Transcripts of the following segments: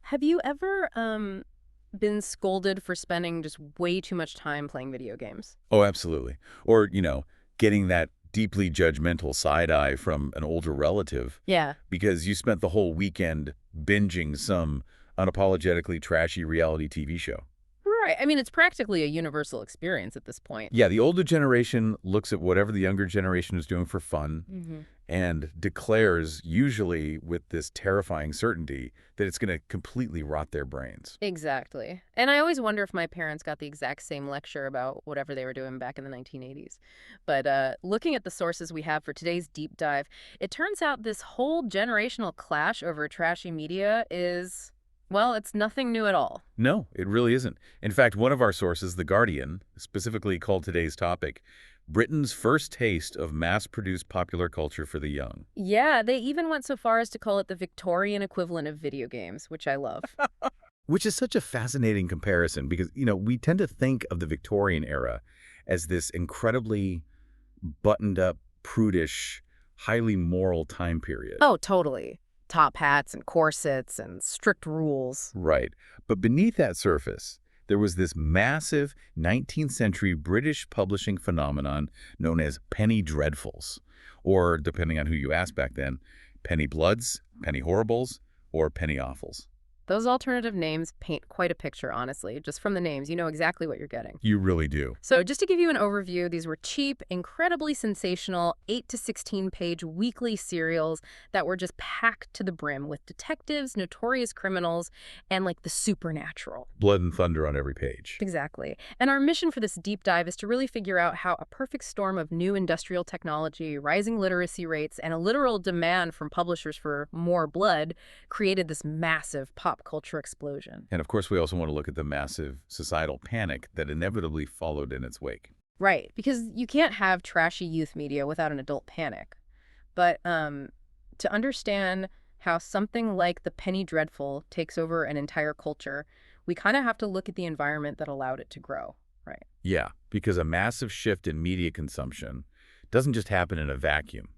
Have you ever been scolded for spending just way too much time playing video games? Oh, absolutely. Or, getting that deeply judgmental side eye from an older relative Yeah. because you spent the whole weekend binging some unapologetically trashy reality TV show. Right. I mean, it's practically a universal experience at this point. Yeah, the older generation looks at whatever the younger generation is doing for fun Hmm. and declares, usually with this terrifying certainty, that it's going to completely rot their brains. Exactly. And I always wonder if my parents got the exact same lecture about whatever they were doing back in the 1980s. But looking at the sources we have for today's deep dive, it turns out this whole generational clash over trashy media is, well, it's nothing new at all. No, it really isn't. In fact, one of our sources, The Guardian, specifically called today's topic, Britain's first taste of mass-produced popular culture for the young. Yeah, they even went so far as to call it the Victorian equivalent of video games, which I love. Which is such a fascinating comparison because, we tend to think of the Victorian era as this incredibly buttoned up, prudish, highly moral time period. Oh, totally. Top hats and corsets and strict rules. Right. But beneath that surface, there was this massive 19th century British publishing phenomenon known as penny dreadfuls, or, depending on who you ask back then, penny bloods, penny horribles, or penny awfuls. Those alternative names paint quite a picture, honestly. Just from the names, you know exactly what you're getting. You really do. So just to give you an overview, these were cheap, incredibly sensational, 8 to 16-page weekly serials that were just packed to the brim with detectives, notorious criminals, and like the supernatural. Blood and thunder on every page. Exactly. And our mission for this deep dive is to really figure out how a perfect storm of new industrial technology, rising literacy rates, and a literal demand from publishers for more blood created this massive pop culture explosion. And of course, we also want to look at the massive societal panic that inevitably followed in its wake. Right, because you can't have trashy youth media without an adult panic. But to understand how something like the penny dreadful takes over an entire culture, we kind of have to look at the environment that allowed it to grow, right? Yeah, because a massive shift in media consumption doesn't just happen in a vacuum.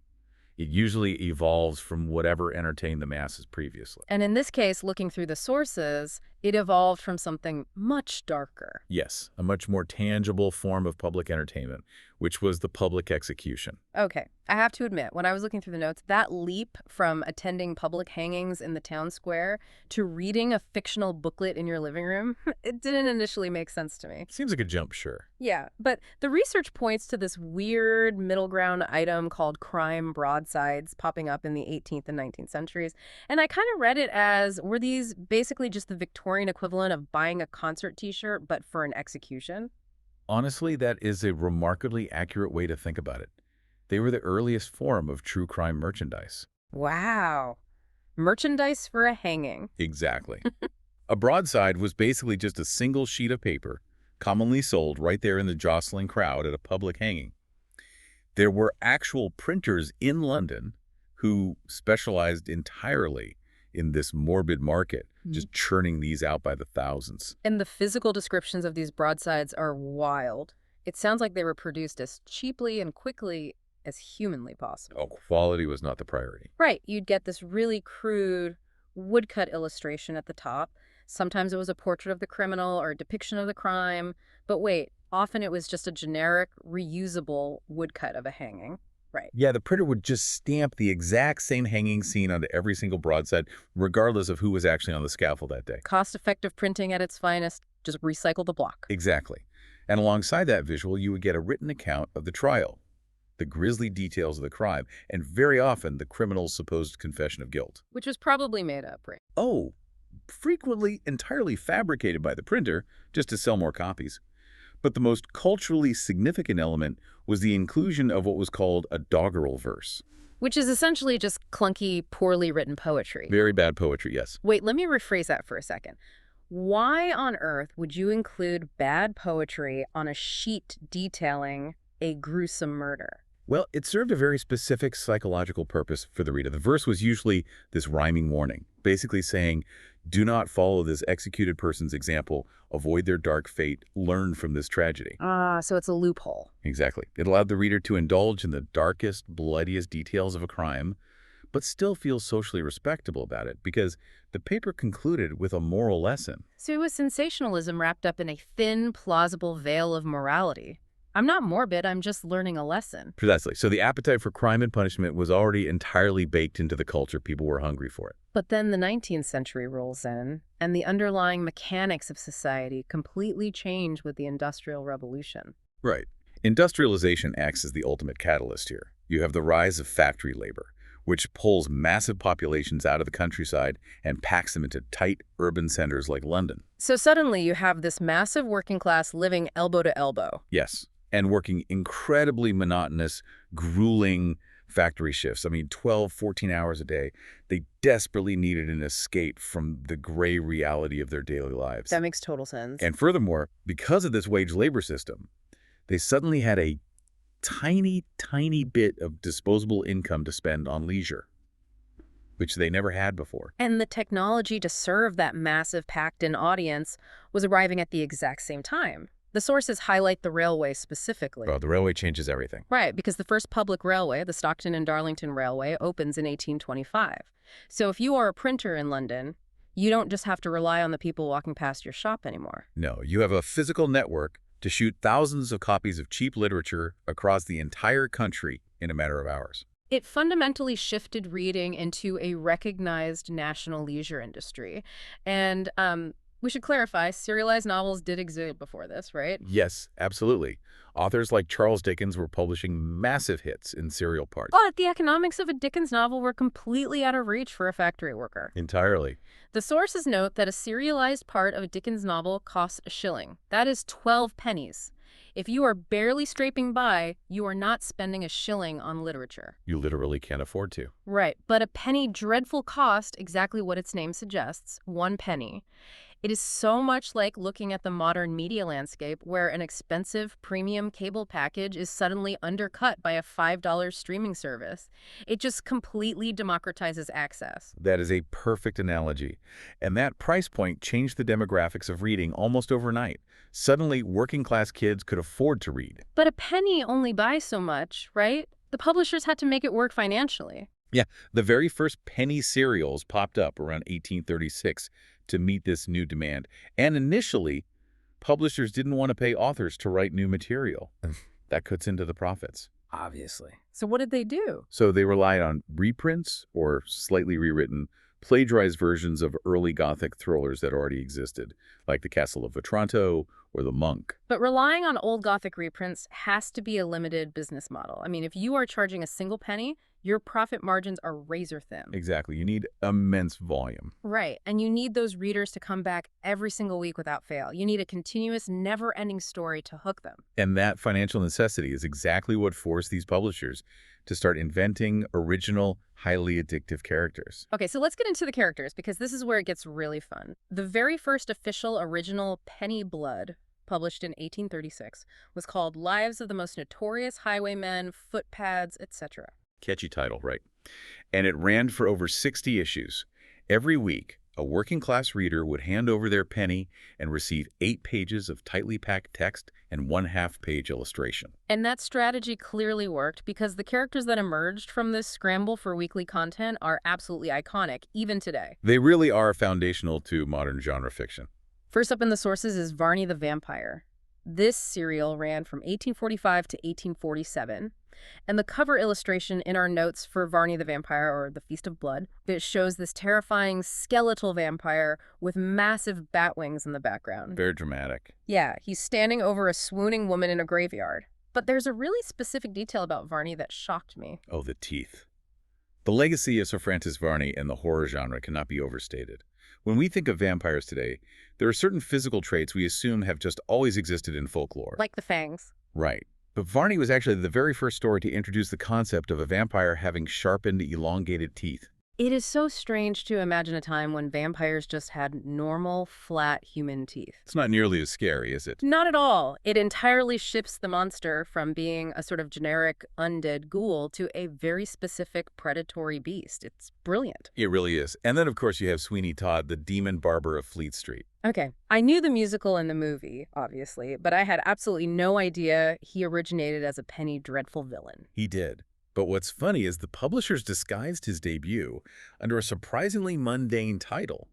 It usually evolves from whatever entertained the masses previously. And in this case, looking through the sources, it evolved from something much darker. Yes, a much more tangible form of public entertainment, which was the public execution. Okay, I have to admit, when I was looking through the notes, that leap from attending public hangings in the town square to reading a fictional booklet in your living room, it didn't initially make sense to me. Seems like a jump, sure. Yeah, but the research points to this weird middle ground item called crime broadsides popping up in the 18th and 19th centuries. And I kind of read it as, were these basically just the Victorian equivalent of buying a concert t-shirt, but for an execution? Honestly, that is a remarkably accurate way to think about it. They were the earliest form of true crime merchandise. Wow. Merchandise for a hanging. Exactly. A broadside was basically just a single sheet of paper, commonly sold right there in the jostling crowd at a public hanging. There were actual printers in London who specialized entirely in this morbid market, just churning these out by the thousands. And the physical descriptions of these broadsides are wild. It sounds like they were produced as cheaply and quickly as humanly possible. Oh, quality was not the priority. Right, you'd get this really crude woodcut illustration at the top. Sometimes it was a portrait of the criminal or a depiction of the crime. But wait, often it was just a generic, reusable woodcut of a hanging. Right. Yeah, the printer would just stamp the exact same hanging scene onto every single broadside, regardless of who was actually on the scaffold that day. Cost-effective printing at its finest. Just recycle the block. Exactly. And alongside that visual, you would get a written account of the trial, the grisly details of the crime, and very often the criminal's supposed confession of guilt. Which was probably made up, right? Oh, frequently entirely fabricated by the printer just to sell more copies. But the most culturally significant element was the inclusion of what was called a doggerel verse. Which is essentially just clunky, poorly written poetry. Very bad poetry, yes. Wait, let me rephrase that for a second. Why on earth would you include bad poetry on a sheet detailing a gruesome murder? Well, it served a very specific psychological purpose for the reader. The verse was usually this rhyming warning, basically saying, do not follow this executed person's example, avoid their dark fate, learn from this tragedy. So it's a loophole. Exactly. It allowed the reader to indulge in the darkest, bloodiest details of a crime, but still feels socially respectable about it because the paper concluded with a moral lesson. So it was sensationalism wrapped up in a thin, plausible veil of morality. I'm not morbid, I'm just learning a lesson. Precisely. So the appetite for crime and punishment was already entirely baked into the culture. People were hungry for it. But then the 19th century rolls in, and the underlying mechanics of society completely change with the Industrial Revolution. Right. Industrialization acts as the ultimate catalyst here. You have the rise of factory labor, which pulls massive populations out of the countryside and packs them into tight urban centers like London. So suddenly you have this massive working class living elbow to elbow. Yes, and working incredibly monotonous, grueling factory shifts. I mean, 12, 14 hours a day. They desperately needed an escape from the gray reality of their daily lives. That makes total sense. And furthermore, because of this wage labor system, they suddenly had a tiny, tiny bit of disposable income to spend on leisure, which they never had before. And the technology to serve that massive packed-in audience was arriving at the exact same time. The sources highlight the railway specifically. Well, the railway changes everything. Right, because the first public railway, the Stockton and Darlington Railway, opens in 1825. So if you are a printer in London, you don't just have to rely on the people walking past your shop anymore. No, you have a physical network to shoot thousands of copies of cheap literature across the entire country in a matter of hours. It fundamentally shifted reading into a recognized national leisure industry. And we should clarify, serialized novels did exist before this, right? Yes, absolutely. Authors like Charles Dickens were publishing massive hits in serial parts. But the economics of a Dickens novel were completely out of reach for a factory worker. Entirely. The sources note that a serialized part of a Dickens novel costs a shilling. That is 12 pennies. If you are barely scraping by, you are not spending a shilling on literature. You literally can't afford to. Right, but a penny dreadful cost, exactly what its name suggests, 1 penny. It is so much like looking at the modern media landscape where an expensive premium cable package is suddenly undercut by a $5 streaming service. It just completely democratizes access. That is a perfect analogy. And that price point changed the demographics of reading almost overnight. Suddenly, working-class kids could afford to read. But a penny only buys so much, right? The publishers had to make it work financially. Yeah, the very first penny serials popped up around 1836 to meet this new demand. And initially, publishers didn't want to pay authors to write new material. That cuts into the profits. Obviously. So what did they do? So they relied on reprints or slightly rewritten, plagiarized versions of early Gothic thrillers that already existed, like The Castle of Otranto or The Monk. But relying on old Gothic reprints has to be a limited business model. I mean, if you are charging a single penny, your profit margins are razor thin. Exactly. You need immense volume. Right. And you need those readers to come back every single week without fail. You need a continuous, never-ending story to hook them. And that financial necessity is exactly what forced these publishers to start inventing original, highly addictive characters. Okay, so let's get into the characters because this is where it gets really fun. The very first official original Penny Blood, published in 1836, was called Lives of the Most Notorious Highwaymen, Footpads, etc. Catchy title, right? And it ran for over 60 issues. Every week, a working-class reader would hand over their penny and receive 8 pages of tightly packed text and 1/2-page illustration. And that strategy clearly worked because the characters that emerged from this scramble for weekly content are absolutely iconic, even today. They really are foundational to modern genre fiction. First up in the sources is Varney the Vampire. This serial ran from 1845 to 1847. And the cover illustration in our notes for Varney the Vampire, or the Feast of Blood, it shows this terrifying skeletal vampire with massive bat wings in the background. Very dramatic. Yeah, he's standing over a swooning woman in a graveyard. But there's a really specific detail about Varney that shocked me. Oh, the teeth. The legacy of Sir Francis Varney and the horror genre cannot be overstated. When we think of vampires today, there are certain physical traits we assume have just always existed in folklore. Like the fangs. Right. But Varney was actually the very first story to introduce the concept of a vampire having sharpened, elongated teeth. It is so strange to imagine a time when vampires just had normal, flat human teeth. It's not nearly as scary, is it? Not at all. It entirely shifts the monster from being a sort of generic undead ghoul to a very specific predatory beast. It's brilliant. It really is. And then, of course, you have Sweeney Todd, the demon barber of Fleet Street. Okay, I knew the musical and the movie, obviously, but I had absolutely no idea he originated as a penny dreadful villain. He did. But what's funny is the publishers disguised his debut under a surprisingly mundane title.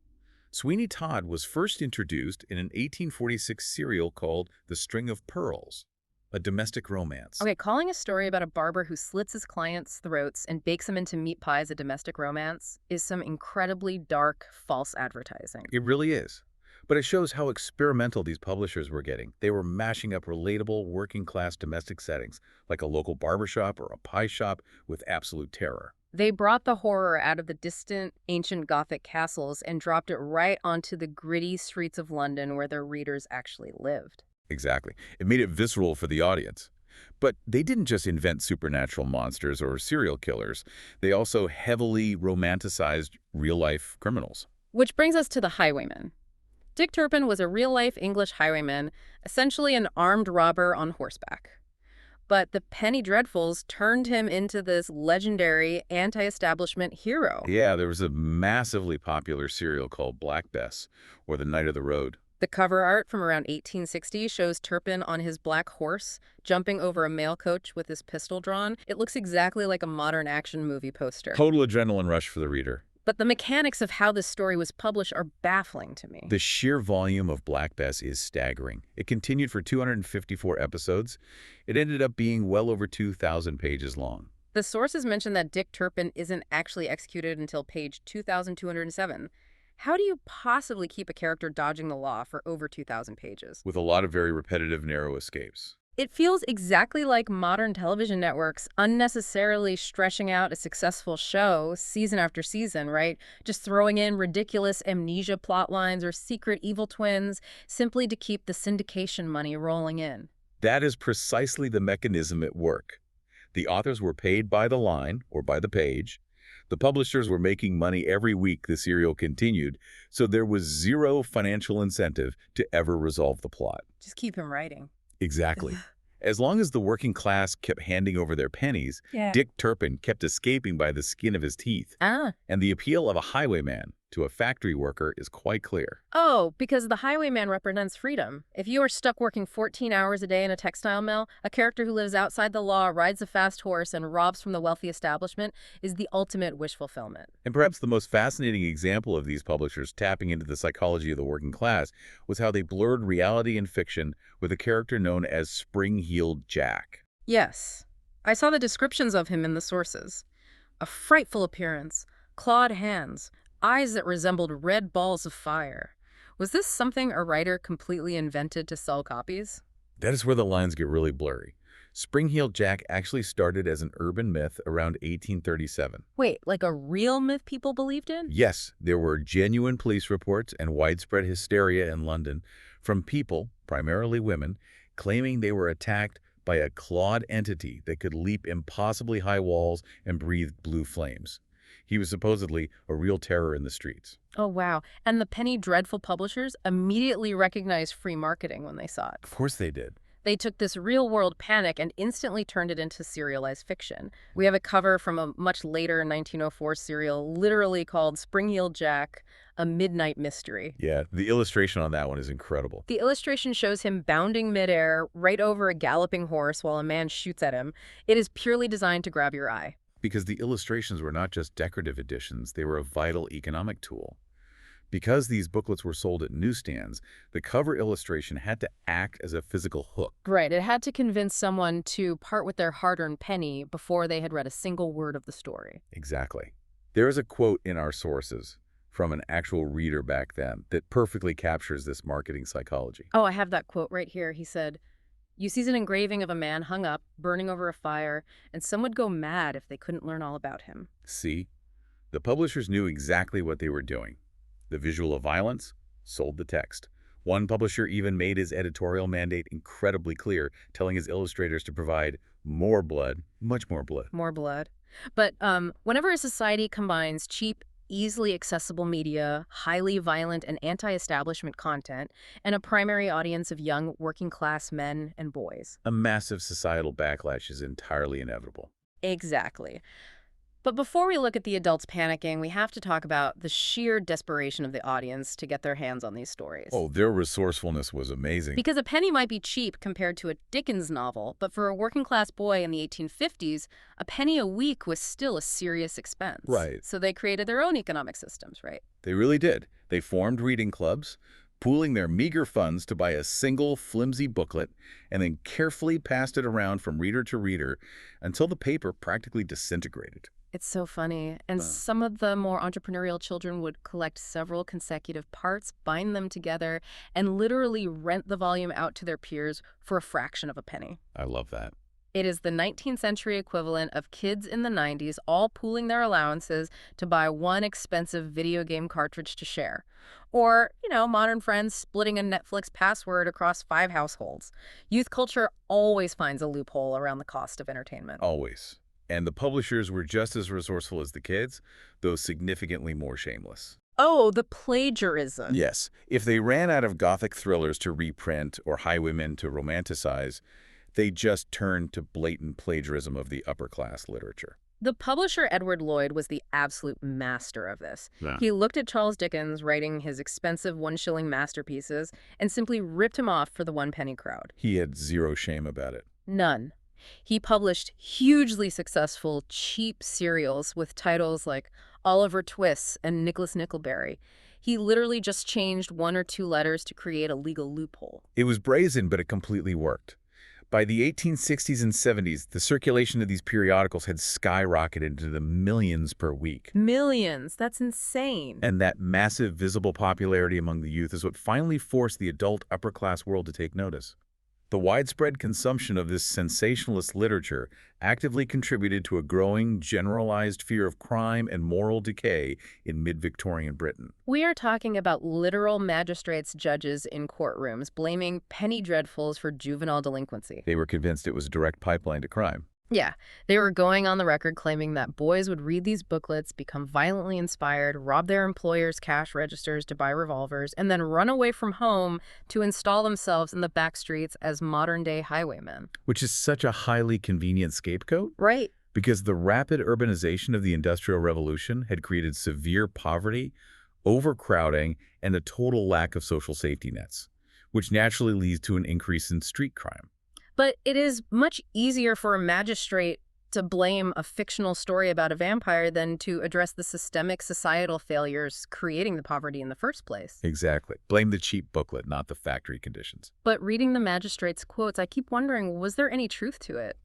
Sweeney Todd was first introduced in an 1846 serial called The String of Pearls, a domestic romance. Okay, calling a story about a barber who slits his clients' throats and bakes them into meat pies a domestic romance is some incredibly dark, false advertising. It really is. But it shows how experimental these publishers were getting. They were mashing up relatable working-class domestic settings, like a local barbershop or a pie shop, with absolute terror. They brought the horror out of the distant, ancient Gothic castles and dropped it right onto the gritty streets of London where their readers actually lived. Exactly. It made it visceral for the audience. But they didn't just invent supernatural monsters or serial killers. They also heavily romanticized real-life criminals. Which brings us to the highwayman. Dick Turpin was a real-life English highwayman, essentially an armed robber on horseback. But the Penny Dreadfuls turned him into this legendary anti-establishment hero. Yeah, there was a massively popular serial called Black Bess, or The Night of the Road. The cover art from around 1860 shows Turpin on his black horse, jumping over a mail coach with his pistol drawn. It looks exactly like a modern action movie poster. Total adrenaline rush for the reader. But the mechanics of how this story was published are baffling to me. The sheer volume of Black Bess is staggering. It continued for 254 episodes. It ended up being well over 2,000 pages long. The sources mention that Dick Turpin isn't actually executed until page 2,207. How do you possibly keep a character dodging the law for over 2,000 pages? With a lot of very repetitive, narrow escapes. It feels exactly like modern television networks unnecessarily stretching out a successful show season after season, right? Just throwing in ridiculous amnesia plot lines or secret evil twins simply to keep the syndication money rolling in. That is precisely the mechanism at work. The authors were paid by the line, or by the page. The publishers were making money every week the serial continued, so there was zero financial incentive to ever resolve the plot. Just keep him writing. Exactly. As long as the working class kept handing over their pennies, Yeah. Dick Turpin kept escaping by the skin of his teeth. Ah. And the appeal of a highwayman to a factory worker is quite clear. Oh, because the highwayman represents freedom. If you are stuck working 14 hours a day in a textile mill, a character who lives outside the law, rides a fast horse, and robs from the wealthy establishment is the ultimate wish fulfillment. And perhaps the most fascinating example of these publishers tapping into the psychology of the working class was how they blurred reality and fiction with a character known as Spring-Heeled Jack. Yes. I saw the descriptions of him in the sources. A frightful appearance, clawed hands, eyes that resembled red balls of fire. Was this something a writer completely invented to sell copies? That is where the lines get really blurry. Spring-Heeled Jack actually started as an urban myth around 1837. Wait, like a real myth people believed in? Yes, there were genuine police reports and widespread hysteria in London from people, primarily women, claiming they were attacked by a clawed entity that could leap impossibly high walls and breathe blue flames. He was supposedly a real terror in the streets. Oh, wow. And the Penny Dreadful publishers immediately recognized free marketing when they saw it. Of course they did. They took this real-world panic and instantly turned it into serialized fiction. We have a cover from a much later 1904 serial literally called Spring-Heeled Jack, A Midnight Mystery. Yeah, the illustration on that one is incredible. The illustration shows him bounding midair right over a galloping horse while a man shoots at him. It is purely designed to grab your eye. Because the illustrations were not just decorative additions, they were a vital economic tool. Because these booklets were sold at newsstands, the cover illustration had to act as a physical hook. Right, it had to convince someone to part with their hard-earned penny before they had read a single word of the story. Exactly. There is a quote in our sources from an actual reader back then that perfectly captures this marketing psychology. Oh, I have that quote right here. He said, "You sees an engraving of a man hung up, burning over a fire, and some would go mad if they couldn't learn all about him." See? The publishers knew exactly what they were doing. The visual of violence sold the text. One publisher even made his editorial mandate incredibly clear, telling his illustrators to provide more blood, much more blood. More blood. But whenever a society combines cheap, easily accessible media, highly violent and anti-establishment content, and a primary audience of young working-class men and boys. A massive societal backlash is entirely inevitable. Exactly. But before we look at the adults panicking, we have to talk about the sheer desperation of the audience to get their hands on these stories. Oh, their resourcefulness was amazing. Because a penny might be cheap compared to a Dickens novel, but for a working-class boy in the 1850s, a penny a week was still a serious expense. Right. So they created their own economic systems, right? They really did. They formed reading clubs, pooling their meager funds to buy a single flimsy booklet, and then carefully passed it around from reader to reader until the paper practically disintegrated. It's so funny. And some of the more entrepreneurial children would collect several consecutive parts, bind them together, and literally rent the volume out to their peers for a fraction of a penny. I love that. It is the 19th century equivalent of kids in the 90s all pooling their allowances to buy one expensive video game cartridge to share. Or, modern friends splitting a Netflix password across 5 households. Youth culture always finds a loophole around the cost of entertainment. Always. And the publishers were just as resourceful as the kids, though significantly more shameless. Oh, the plagiarism. Yes. If they ran out of Gothic thrillers to reprint or highwaymen to romanticize, they just turned to blatant plagiarism of the upper-class literature. The publisher Edward Lloyd was the absolute master of this. Yeah. He looked at Charles Dickens writing his expensive 1-shilling masterpieces and simply ripped him off for the 1-penny crowd. He had zero shame about it. None. He published hugely successful, cheap serials with titles like Oliver Twist and Nicholas Nickelberry. He literally just changed 1 or 2 letters to create a legal loophole. It was brazen, but it completely worked. By the 1860s and 70s, the circulation of these periodicals had skyrocketed into the millions per week. Millions? That's insane. And that massive visible popularity among the youth is what finally forced the adult upper-class world to take notice. The widespread consumption of this sensationalist literature actively contributed to a growing, generalized fear of crime and moral decay in mid-Victorian Britain. We are talking about literal magistrates' judges in courtrooms blaming penny dreadfuls for juvenile delinquency. They were convinced it was a direct pipeline to crime. Yeah, they were going on the record claiming that boys would read these booklets, become violently inspired, rob their employers' cash registers to buy revolvers, and then run away from home to install themselves in the back streets as modern-day highwaymen. Which is such a highly convenient scapegoat. Right. Because the rapid urbanization of the Industrial Revolution had created severe poverty, overcrowding, and a total lack of social safety nets, which naturally leads to an increase in street crime. But it is much easier for a magistrate to blame a fictional story about a vampire than to address the systemic societal failures creating the poverty in the first place. Exactly. Blame the cheap booklet, not the factory conditions. But reading the magistrate's quotes, I keep wondering, was there any truth to it?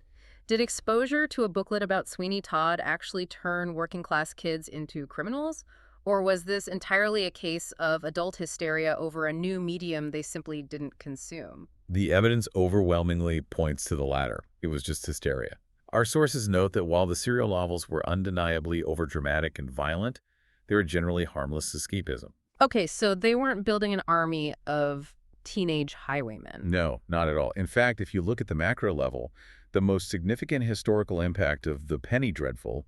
Did exposure to a booklet about Sweeney Todd actually turn working-class kids into criminals? Or was this entirely a case of adult hysteria over a new medium they simply didn't consume? The evidence overwhelmingly points to the latter. It was just hysteria. Our sources note that while the serial novels were undeniably overdramatic and violent, they were generally harmless escapism. Okay, so they weren't building an army of teenage highwaymen. No, not at all. In fact, if you look at the macro level, the most significant historical impact of the penny dreadful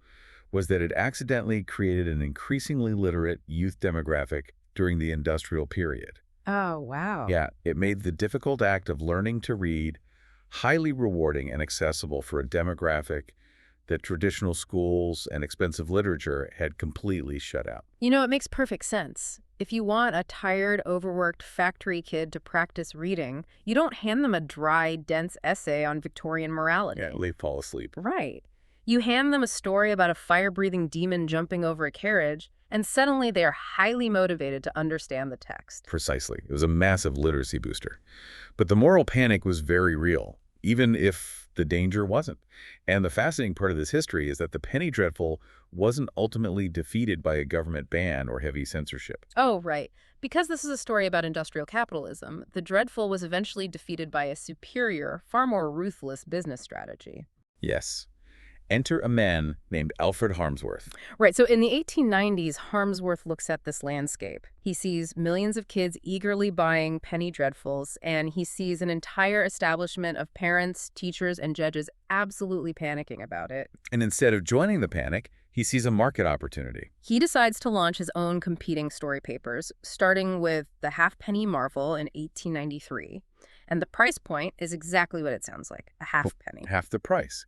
was that it accidentally created an increasingly literate youth demographic during the industrial period. Oh, wow. Yeah, it made the difficult act of learning to read highly rewarding and accessible for a demographic that traditional schools and expensive literature had completely shut out. It makes perfect sense. If you want a tired, overworked factory kid to practice reading, you don't hand them a dry, dense essay on Victorian morality. Yeah, they fall asleep. Right. You hand them a story about a fire-breathing demon jumping over a carriage, and suddenly they are highly motivated to understand the text. Precisely. It was a massive literacy booster. But the moral panic was very real, even if the danger wasn't. And the fascinating part of this history is that the penny dreadful wasn't ultimately defeated by a government ban or heavy censorship. Oh, right. Because this is a story about industrial capitalism, the dreadful was eventually defeated by a superior, far more ruthless business strategy. Yes. Enter a man named Alfred Harmsworth. Right, so in the 1890s, Harmsworth looks at this landscape. He sees millions of kids eagerly buying penny dreadfuls, and he sees an entire establishment of parents, teachers, and judges absolutely panicking about it. And instead of joining the panic, he sees a market opportunity. He decides to launch his own competing story papers, starting with the Halfpenny Marvel in 1893. And the price point is exactly what it sounds like, a halfpenny. Half the price.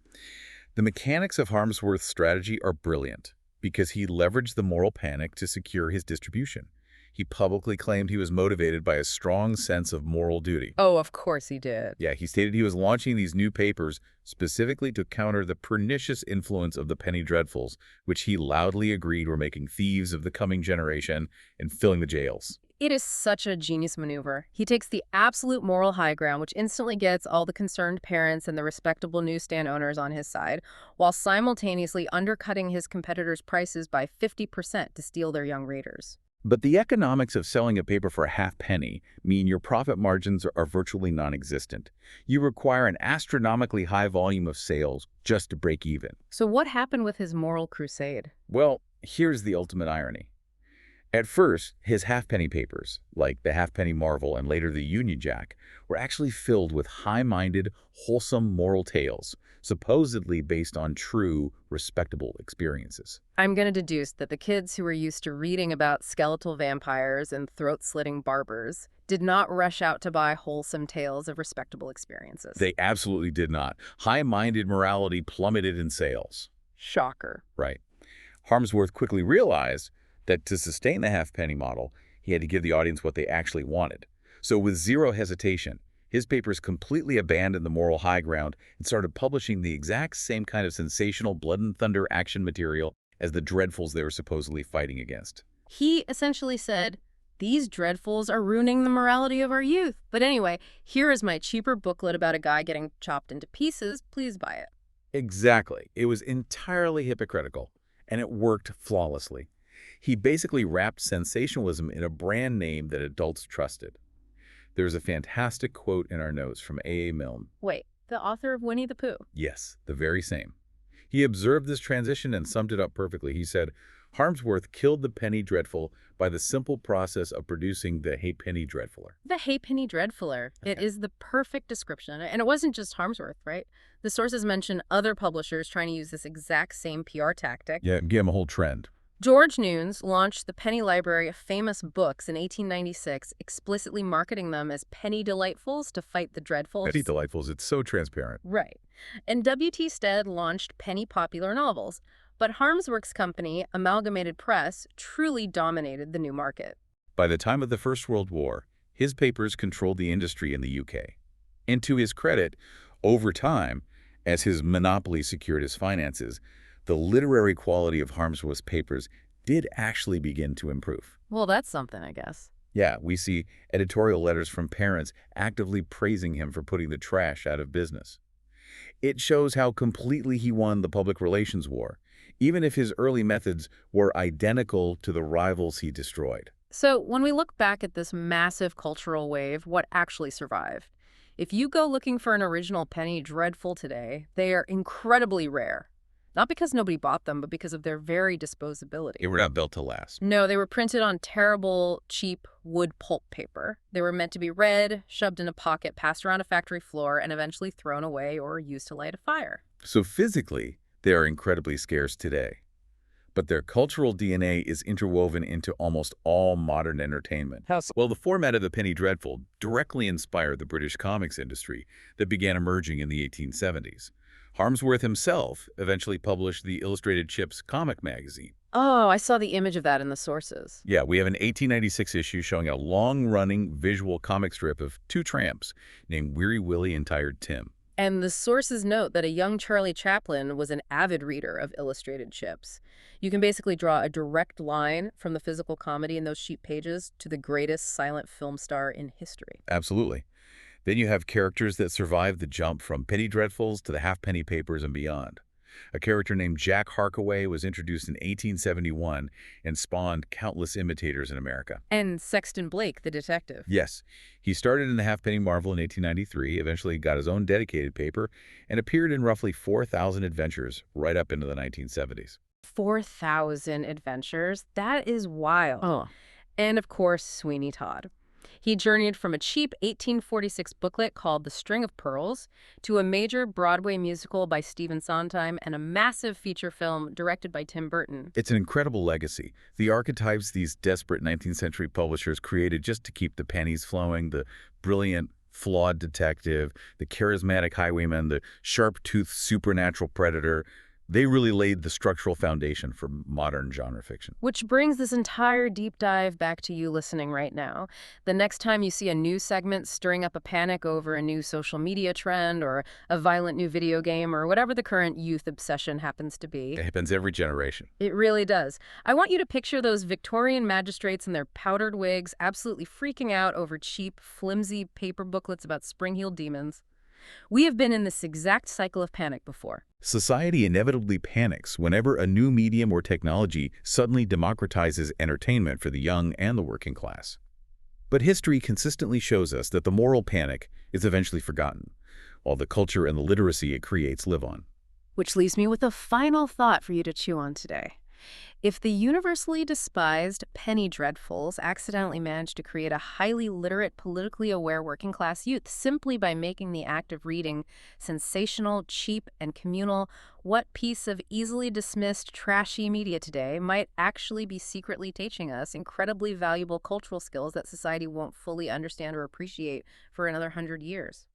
The mechanics of Harmsworth's strategy are brilliant because he leveraged the moral panic to secure his distribution. He publicly claimed he was motivated by a strong sense of moral duty. Oh, of course he did. Yeah, he stated he was launching these new papers specifically to counter the pernicious influence of the penny dreadfuls, which he loudly agreed were making thieves of the coming generation and filling the jails. It is such a genius maneuver. He takes the absolute moral high ground, which instantly gets all the concerned parents and the respectable newsstand owners on his side, while simultaneously undercutting his competitors' prices by 50% to steal their young readers. But the economics of selling a paper for a half penny mean your profit margins are virtually non-existent. You require an astronomically high volume of sales just to break even. So what happened with his moral crusade? Well, here's the ultimate irony. At first, his halfpenny papers, like the Halfpenny Marvel and later the Union Jack, were actually filled with high-minded, wholesome moral tales, supposedly based on true, respectable experiences. I'm going to deduce that the kids who were used to reading about skeletal vampires and throat-slitting barbers did not rush out to buy wholesome tales of respectable experiences. They absolutely did not. High-minded morality plummeted in sales. Shocker. Right. Harmsworth quickly realized that to sustain the halfpenny model, he had to give the audience what they actually wanted. So with zero hesitation, his papers completely abandoned the moral high ground and started publishing the exact same kind of sensational blood and thunder action material as the dreadfuls they were supposedly fighting against. He essentially said, "These dreadfuls are ruining the morality of our youth. But anyway, here is my cheaper booklet about a guy getting chopped into pieces. Please buy it." Exactly. It was entirely hypocritical, and it worked flawlessly. He basically wrapped sensationalism in a brand name that adults trusted. There's a fantastic quote in our notes from A. A. Milne. Wait, the author of Winnie the Pooh? Yes, the very same. He observed this transition and summed it up perfectly. He said, Harmsworth killed the penny dreadful by the simple process of producing the halfpenny dreadfuler. The halfpenny dreadfuler. It is the perfect description. And it wasn't just Harmsworth, right? The sources mention other publishers trying to use this exact same PR tactic. Yeah, give him a whole trend. George Nunes launched the Penny Library of Famous Books in 1896, explicitly marketing them as penny delightfuls to fight the dreadfuls. Penny delightfuls, it's so transparent. Right. And W.T. Stead launched penny popular novels. But Harmsworth's company, Amalgamated Press, truly dominated the new market. By the time of the First World War, his papers controlled the industry in the UK. And to his credit, over time, as his monopoly secured his finances, the literary quality of Harmsworth's papers did actually begin to improve. Well, that's something, I guess. Yeah, we see editorial letters from parents actively praising him for putting the trash out of business. It shows how completely he won the public relations war, even if his early methods were identical to the rivals he destroyed. So when we look back at this massive cultural wave, what actually survived? If you go looking for an original penny dreadful today, they are incredibly rare. Not because nobody bought them, but because of their very disposability. They were not built to last. No, they were printed on terrible, cheap wood pulp paper. They were meant to be read, shoved in a pocket, passed around a factory floor, and eventually thrown away or used to light a fire. So physically, they are incredibly scarce today. But their cultural DNA is interwoven into almost all modern entertainment. How so? Well, the format of the penny dreadful directly inspired the British comics industry that began emerging in the 1870s. Harmsworth himself eventually published the Illustrated Chips comic magazine. Oh, I saw the image of that in the sources. Yeah, we have an 1896 issue showing a long-running visual comic strip of two tramps named Weary Willie and Tired Tim. And the sources note that a young Charlie Chaplin was an avid reader of Illustrated Chips. You can basically draw a direct line from the physical comedy in those sheet pages to the greatest silent film star in history. Absolutely. Then you have characters that survived the jump from penny dreadfuls to the halfpenny papers and beyond. A character named Jack Harkaway was introduced in 1871 and spawned countless imitators in America. And Sexton Blake, the detective. Yes, he started in the Halfpenny Marvel in 1893, eventually got his own dedicated paper, and appeared in roughly 4,000 adventures right up into the 1970s. 4,000 adventures? That is wild. Oh. And of course, Sweeney Todd. He journeyed from a cheap 1846 booklet called The String of Pearls to a major Broadway musical by Stephen Sondheim and a massive feature film directed by Tim Burton. It's an incredible legacy. The archetypes these desperate 19th century publishers created just to keep the pennies flowing, the brilliant, flawed detective, the charismatic highwayman, the sharp-toothed supernatural predator. They really laid the structural foundation for modern genre fiction. Which brings this entire deep dive back to you listening right now. The next time you see a news segment stirring up a panic over a new social media trend or a violent new video game or whatever the current youth obsession happens to be. It happens every generation. It really does. I want you to picture those Victorian magistrates in their powdered wigs absolutely freaking out over cheap, flimsy paper booklets about spring-heeled demons. We have been in this exact cycle of panic before. Society inevitably panics whenever a new medium or technology suddenly democratizes entertainment for the young and the working class. But history consistently shows us that the moral panic is eventually forgotten, while the culture and the literacy it creates live on. Which leaves me with a final thought for you to chew on today. If the universally despised penny dreadfuls accidentally managed to create a highly literate, politically aware working-class youth simply by making the act of reading sensational, cheap, and communal, what piece of easily dismissed, trashy media today might actually be secretly teaching us incredibly valuable cultural skills that society won't fully understand or appreciate for another 100 years?